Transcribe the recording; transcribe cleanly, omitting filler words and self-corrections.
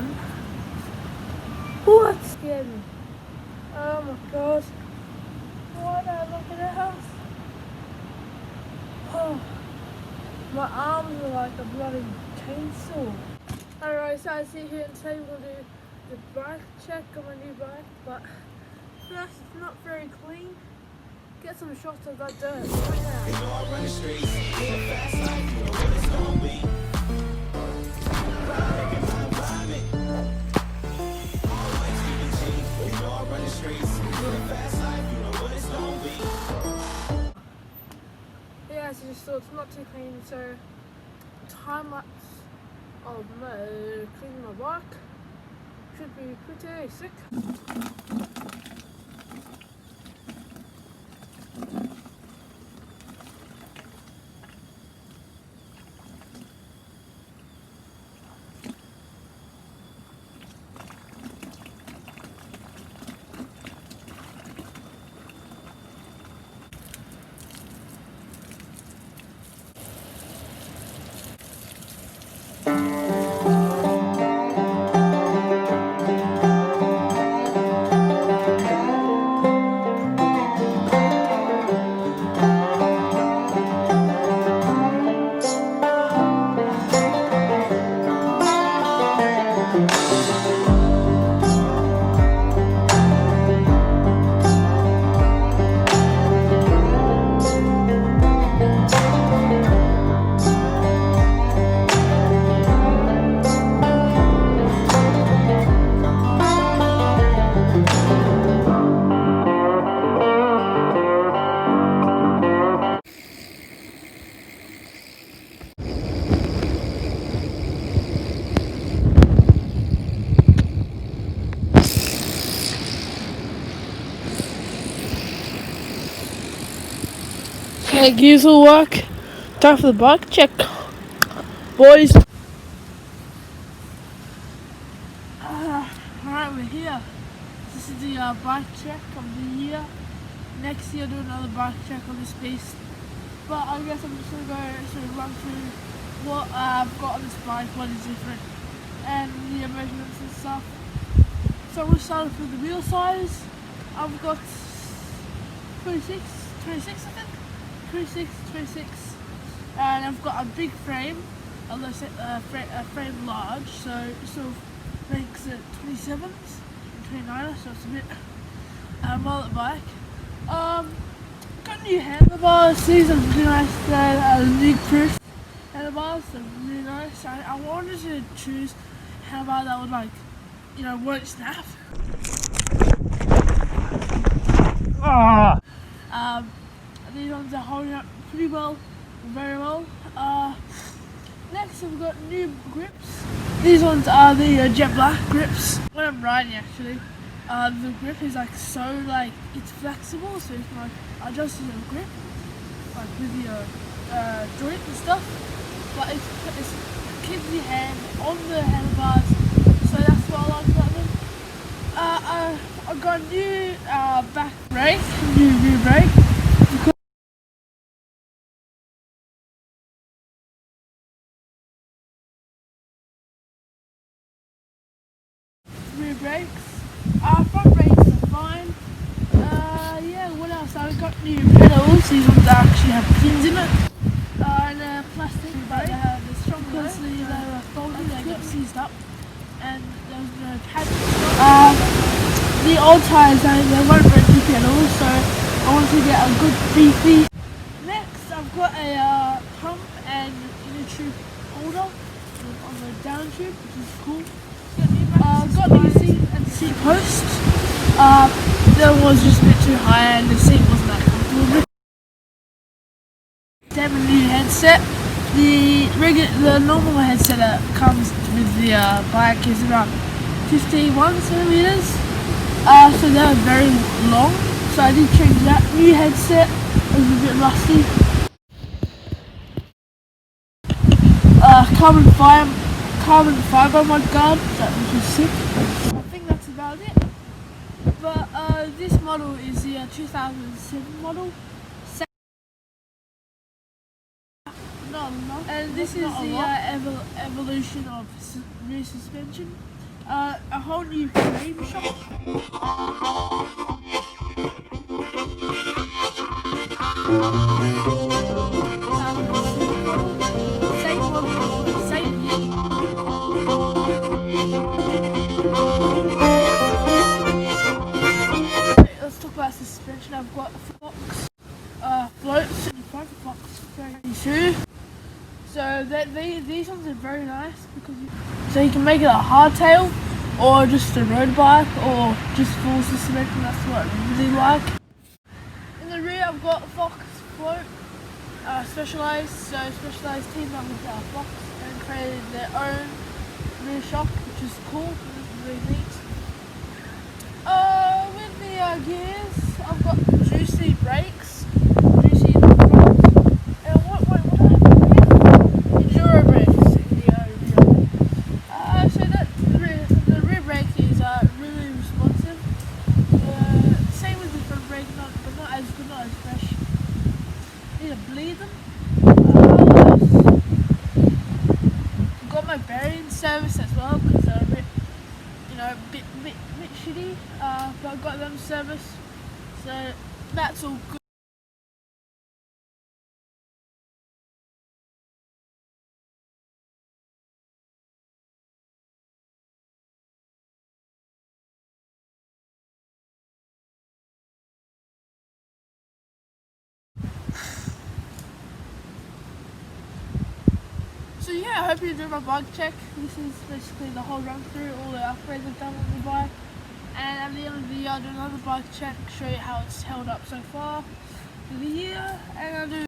run. What scared me? Oh my god. Why did I look at the house? Oh, my arms are like a bloody chainsaw. Alright, so I sit here and say we'll do the bike check on my new bike, but first it's not very clean. Get some shots of that dirt right now. You know I run the streets, live a fast life, you know what it's gonna be. Making my environment. Always keep it cheap. You know I run the streets, live a fast life, you know what it's gonna be. Yeah, so just thought it's not too clean, so time lapse of me cleaning my bike should be pretty sick. Okay, gears will work. Time for the bike check, boys. Alright, we're here. This is the bike check of the year. Next year, I'll do another bike check on this piece. But I guess I'm just going to go run through what I've got on this bike, what is different, and the measurements and stuff. So we'll start off with the wheel size. I've got 26 I think. 26, and I've got a big frame, although a frame large, so it sort of makes it 27s and 29ers, so it's a bit mullet bike. Got new handlebars. These are really nice. They're leak-proof handlebars. They're really nice. I wanted to choose a handlebar that would, like, you know, won't snap. These ones are holding up pretty well, very well. Next we've got new grips. These ones are the jet black grips. When I'm riding, actually, the grip is like so, like, it's flexible, so you can like adjust your grip, like with your joint and stuff. But it keeps your hand on the handlebars, so that's what I like about them. I got a new back brake, new rear brake. Rear brakes. Front brakes are fine. Yeah, what else? I got new pedals. These ones actually have pins in it. And plastic, but they have the strong because they were folded, they got seized up. And there was no padding. The old tyres, they weren't very big pedals, so I wanted to get a good beefy. Next, I've got a pump and inner tube holder on the down tube, which is cool. Got new seat and seat post. That was just a bit too high and the seat wasn't that comfortable. They have a new headset. The normal headset that comes with the bike is about 51 centimeters. So they're very long. So I did change that. New headset. It was a bit rusty. Carbon fiber mudguard, which is sick. I think that's about it. But this model is the 2007 model. And this is the evolution of rear suspension. a whole new frame shop. Same one, same. Let's talk about suspension. I've got Fox floats in the front, Fox 32. So these ones are very nice because so you can make it a hardtail or just a road bike or just full suspension. That's what I really like. In the rear I've got Fox float, Specialized. So Specialized teamed up with Fox and created their own rear shock, which is cool, really neat. With the gears, I've got juicy brakes, juicy in the front. And what I have here? Enduro brakes. So that the rear brake is really responsive. Same with the front brake, but not as good, not as fresh. Need to bleed them. Got my bearing service as well because they're a bit, bit shitty. But I got them serviced, so that's all good. So yeah, I hope you enjoyed my bike check. This is basically the whole run through, all the upgrades I've done on the bike. And at the end of the video I'll do another bike check, show you how it's held up so far for the year. And I'll do